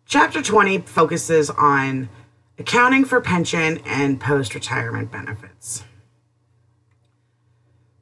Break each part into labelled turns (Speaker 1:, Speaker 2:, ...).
Speaker 1: Chapter 20 focuses on accounting for pension and post-retirement benefits.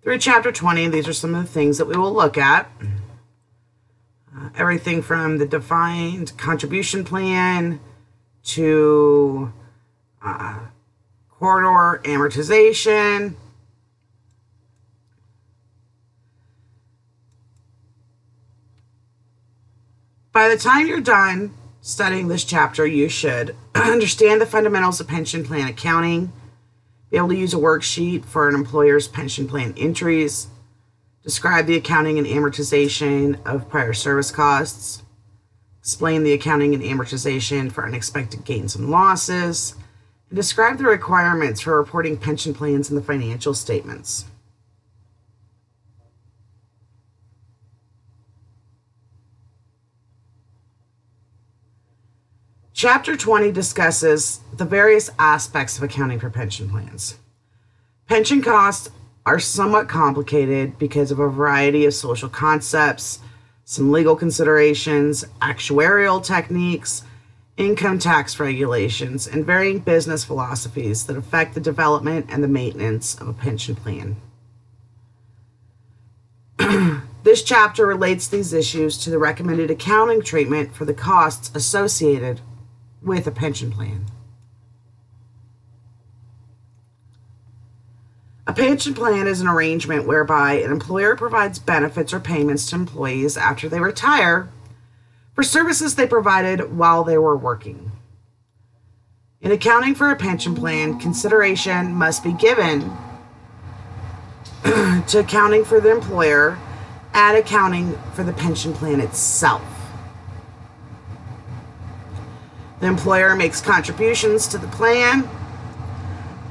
Speaker 1: Through Chapter 20, these are some of the things that we will look at. Everything from the defined contribution plan to corridor amortization, by the time you're done studying this chapter, you should understand the fundamentals of pension plan accounting, be able to use a worksheet for an employer's pension plan entries, describe the accounting and amortization of prior service costs, explain the accounting and amortization for unexpected gains and losses, and describe the requirements for reporting pension plans in the financial statements. Chapter 20 discusses the various aspects of accounting for pension plans. Pension costs are somewhat complicated because of a variety of social concepts, some legal considerations, actuarial techniques, income tax regulations, and varying business philosophies that affect the development and the maintenance of a pension plan. This chapter relates these issues to the recommended accounting treatment for the costs associated with a pension plan. A pension plan is an arrangement whereby an employer provides benefits or payments to employees after they retire for services they provided while they were working. In accounting for a pension plan, consideration must be given to accounting for the employer and accounting for the pension plan itself. The employer makes contributions to the plan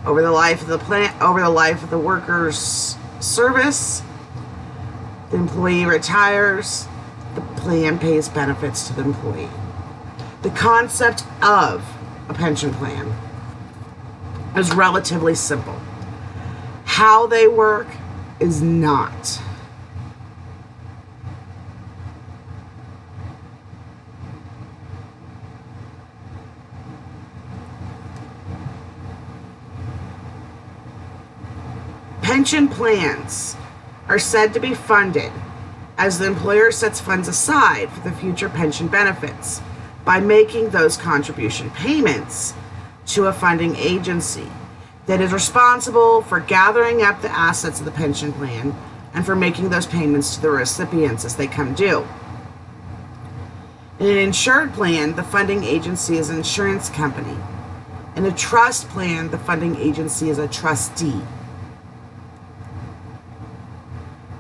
Speaker 1: over the life of the worker's service. The employee retires. The plan pays benefits to the employee. The concept of a pension plan is relatively simple. How they work is not. Pension plans are said to be funded as the employer sets funds aside for the future pension benefits by making those contribution payments to a funding agency that is responsible for gathering up the assets of the pension plan and for making those payments to the recipients as they come due. In an insured plan, the funding agency is an insurance company. In a trust plan, the funding agency is a trustee.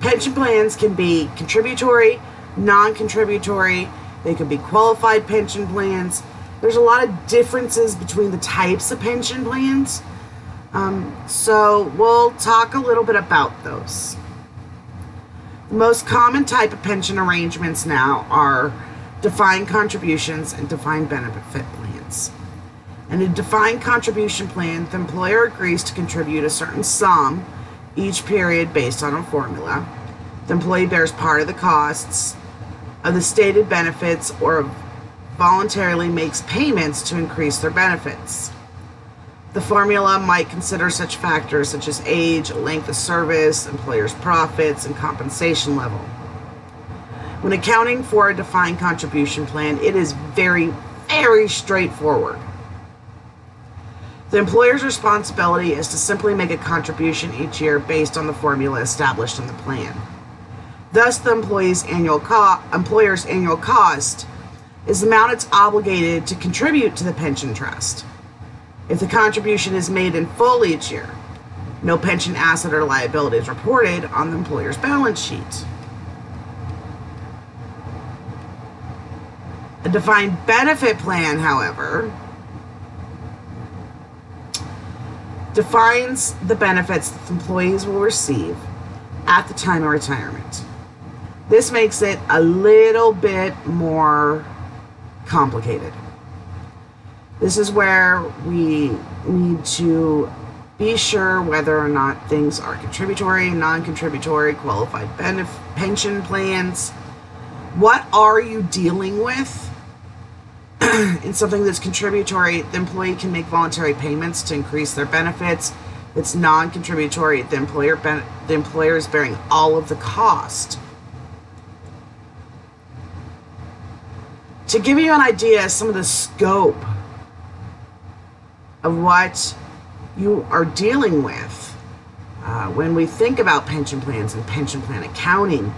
Speaker 1: Pension plans can be contributory, non-contributory. They could be qualified pension plans. There's a lot of differences between the types of pension plans. So we'll talk a little bit about those. The most common type of pension arrangements now are defined contributions and defined benefit plans. In a defined contribution plan, the employer agrees to contribute a certain sum each period based on a formula. The employee bears part of the costs of the stated benefits or voluntarily makes payments to increase their benefits. The formula might consider such factors such as age, length of service, employer's profits, and compensation level. When accounting for a defined contribution plan, it is very, very straightforward. The employer's responsibility is to simply make a contribution each year based on the formula established in the plan. Thus, the employer's annual cost is the amount it's obligated to contribute to the pension trust. If the contribution is made in full each year, no pension asset or liability is reported on the employer's balance sheet. A defined benefit plan, however, defines the benefits that employees will receive at the time of retirement. This makes it a little bit more complicated. This is where we need to be sure whether or not things are contributory, non-contributory, qualified pension plans. What are you dealing with? in something that's contributory, the employee can make voluntary payments to increase their benefits. If it's non-contributory, the employer is bearing all of the cost. To give you an idea of some of the scope of what you are dealing with when we think about pension plans and pension plan accounting,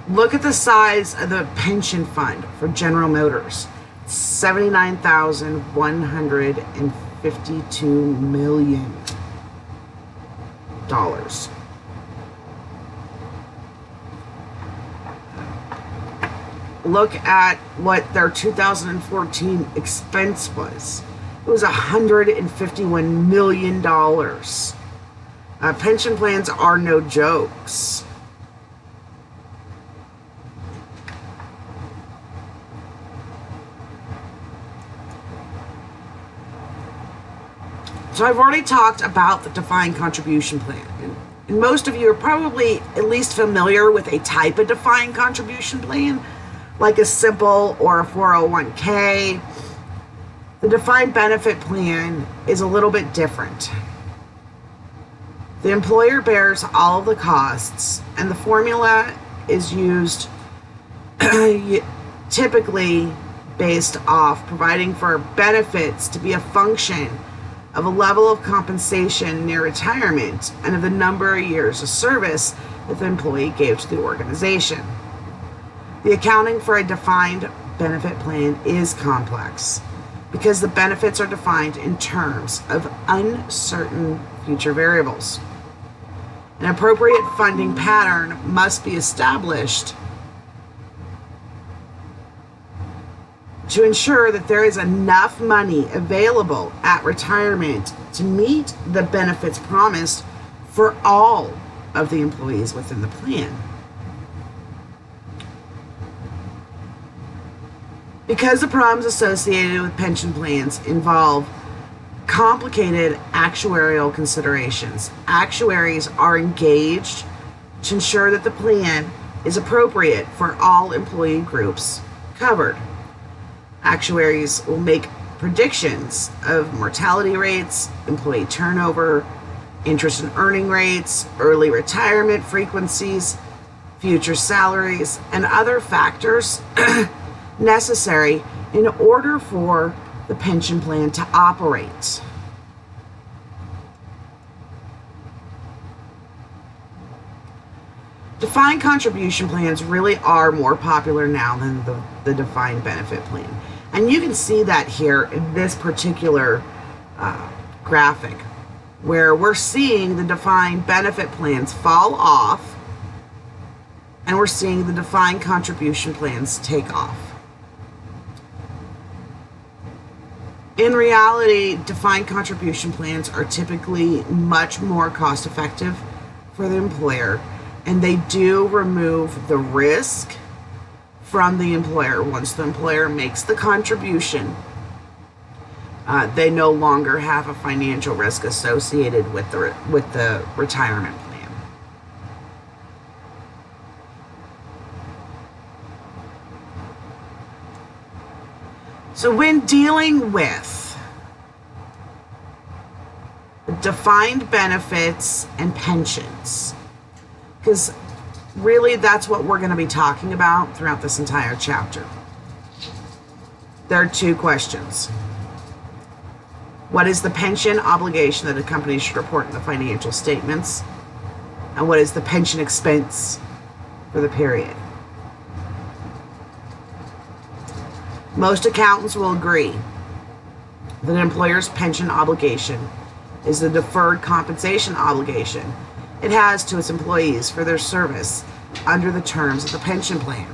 Speaker 1: look at the size of the pension fund for General Motors. $79,152 million. Look at what their 2014 expense was. It was $151 million. Pension plans are no jokes. So I've already talked about the defined contribution plan. And most of you are probably at least familiar with a type of defined contribution plan, like a simple or a 401k. The defined benefit plan is a little bit different. The employer bears all of the costs, and the formula is used typically based off providing for benefits to be a function of a level of compensation near retirement and of the number of years of service that the employee gave to the organization. The accounting for a defined benefit plan is complex because the benefits are defined in terms of uncertain future variables. An appropriate funding pattern must be established to ensure that there is enough money available at retirement to meet the benefits promised for all of the employees within the plan. Because the problems associated with pension plans involve complicated actuarial considerations, actuaries are engaged to ensure that the plan is appropriate for all employee groups covered. Actuaries will make predictions of mortality rates, employee turnover, interest and earning rates, early retirement frequencies, future salaries, and other factors necessary in order for the pension plan to operate. Defined contribution plans really are more popular now than the defined benefit plan. And you can see that here in this particular graphic, where we're seeing the defined benefit plans fall off, and we're seeing the defined contribution plans take off. In reality, defined contribution plans are typically much more cost effective for the employer, and they do remove the risk from the employer. Once the employer makes the contribution, they no longer have a financial risk associated with the retirement plan. So when dealing with defined benefits and pensions, because really that's what we're going to be talking about throughout this entire chapter, there are two questions. What is the pension obligation that a company should report in the financial statements? And what is the pension expense for the period? Most accountants will agree that an employer's pension obligation is the deferred compensation obligation it has to its employees for their service under the terms of the pension plan.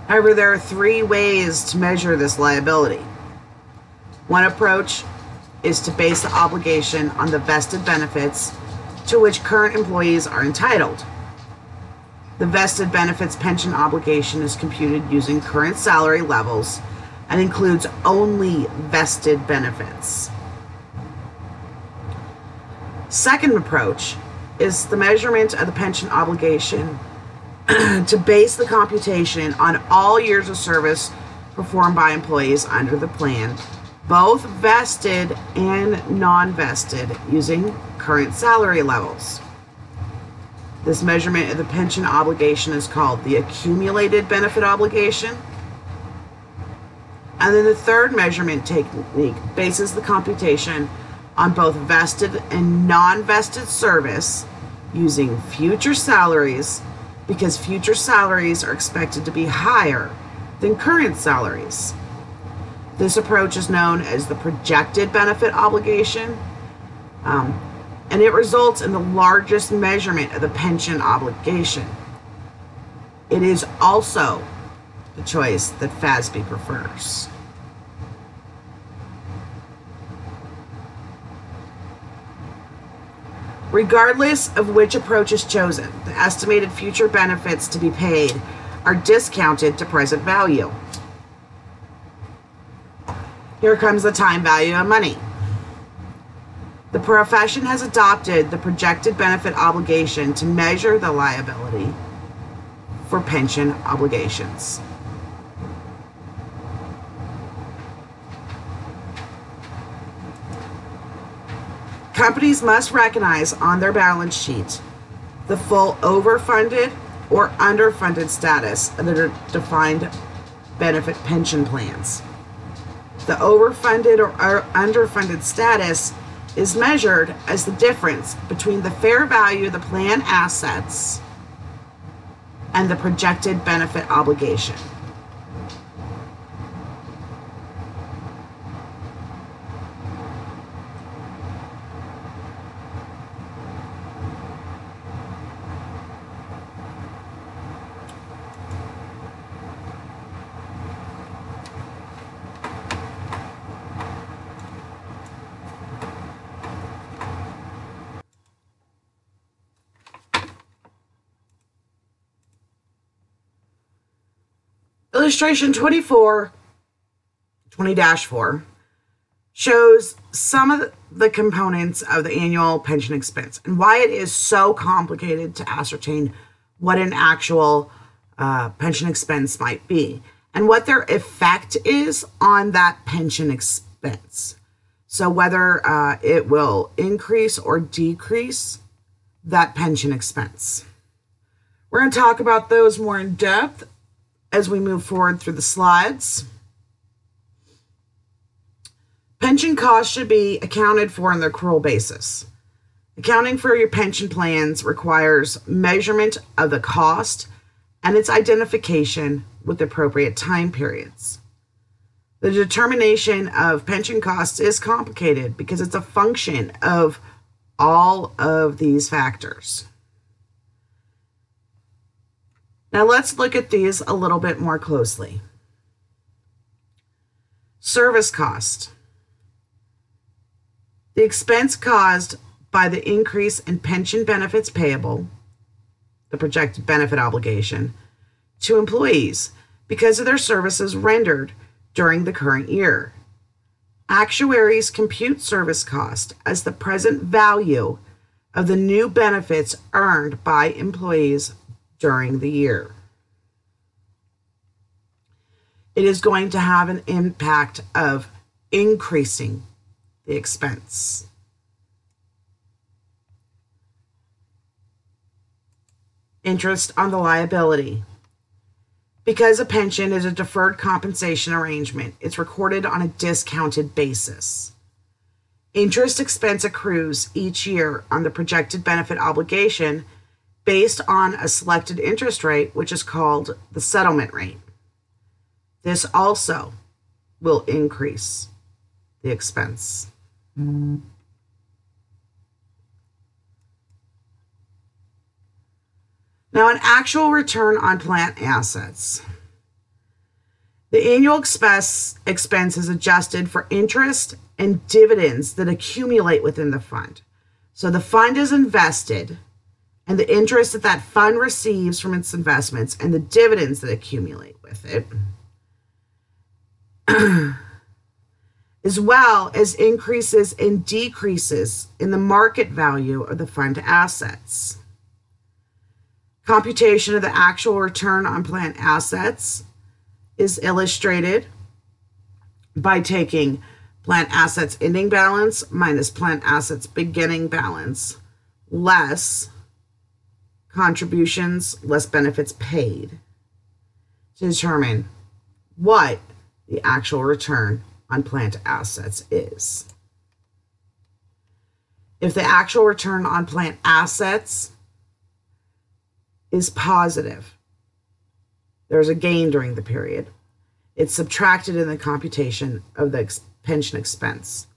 Speaker 1: However, there are three ways to measure this liability. One approach is to base the obligation on the vested benefits to which current employees are entitled. The vested benefits pension obligation is computed using current salary levels and includes only vested benefits. Second approach is the measurement of the pension obligation to base the computation on all years of service performed by employees under the plan, both vested and non-vested, using current salary levels. This measurement of the pension obligation is called the accumulated benefit obligation. And then the third measurement technique bases the computation on both vested and non-vested service using future salaries, because future salaries are expected to be higher than current salaries. This approach is known as the projected benefit obligation, and it results in the largest measurement of the pension obligation. It is also the choice that FASB prefers. Regardless of which approach is chosen, the estimated future benefits to be paid are discounted to present value. Here comes the time value of money. The profession has adopted the projected benefit obligation to measure the liability for pension obligations. Companies must recognize on their balance sheet the full overfunded or underfunded status of their defined benefit pension plans. The overfunded or underfunded status is measured as the difference between the fair value of the plan assets and the projected benefit obligation. Illustration 20-4 shows some of the components of the annual pension expense and why it is so complicated to ascertain what an actual pension expense might be and what their effect is on that pension expense. So whether it will increase or decrease that pension expense. We're going to talk about those more in depth as we move forward through the slides. Pension costs should be accounted for on the accrual basis. Accounting for your pension plans requires measurement of the cost and its identification with appropriate time periods. The determination of pension costs is complicated because it's a function of all of these factors. Now let's look at these a little bit more closely. Service cost. The expense caused by the increase in pension benefits payable, the projected benefit obligation, to employees because of their services rendered during the current year. Actuaries compute service cost as the present value of the new benefits earned by employees during the year. It is going to have an impact of increasing the expense. Interest on the liability. Because a pension is a deferred compensation arrangement, it's recorded on a discounted basis. Interest expense accrues each year on the projected benefit obligation based on a selected interest rate, which is called the settlement rate. This also will increase the expense. Now, an actual return on plan assets. The annual expense is adjusted for interest and dividends that accumulate within the fund. So the fund is invested, and the interest that that fund receives from its investments and the dividends that accumulate with it as well as increases and decreases in the market value of the fund assets. Computation of the actual return on plan assets is illustrated by taking plan assets ending balance minus plan assets beginning balance less contributions less benefits paid to determine what the actual return on planned assets is. If the actual return on planned assets is positive, there's a gain during the period. It's subtracted in the computation of the pension expense.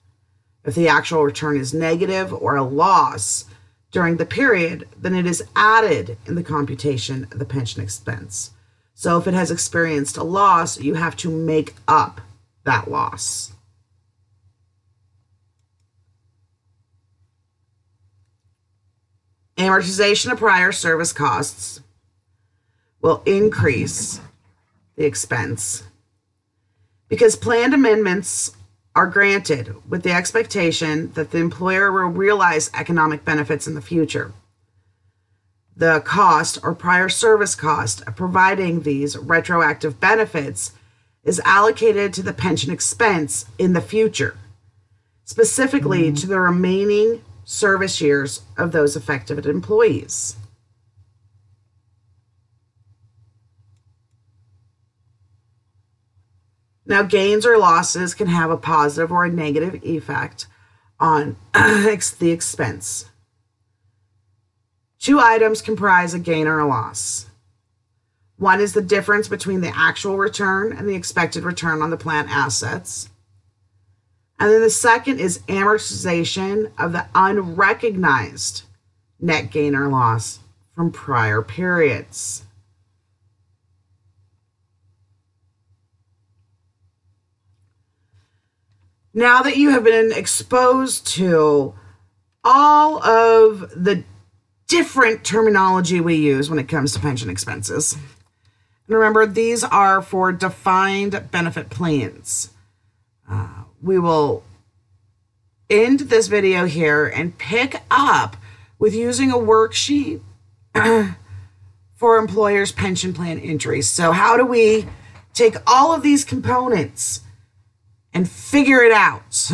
Speaker 1: If the actual return is negative or a loss during the period, then it is added in the computation of the pension expense. So if it has experienced a loss, you have to make up that loss. Amortization of prior service costs will increase the expense because planned amendments are granted with the expectation that the employer will realize economic benefits in the future. The cost or prior service cost of providing these retroactive benefits is allocated to the pension expense in the future, specifically to the remaining service years of those affected employees. Now, gains or losses can have a positive or a negative effect on the expense. Two items comprise a gain or a loss. One is the difference between the actual return and the expected return on the plan assets. And then the second is amortization of the unrecognized net gain or loss from prior periods. Now that you have been exposed to all of the different terminology we use when it comes to pension expenses, and remember, these are for defined benefit plans. We will end this video here and pick up with using a worksheet for employers' pension plan entries. So how do we take all of these components and figure it out?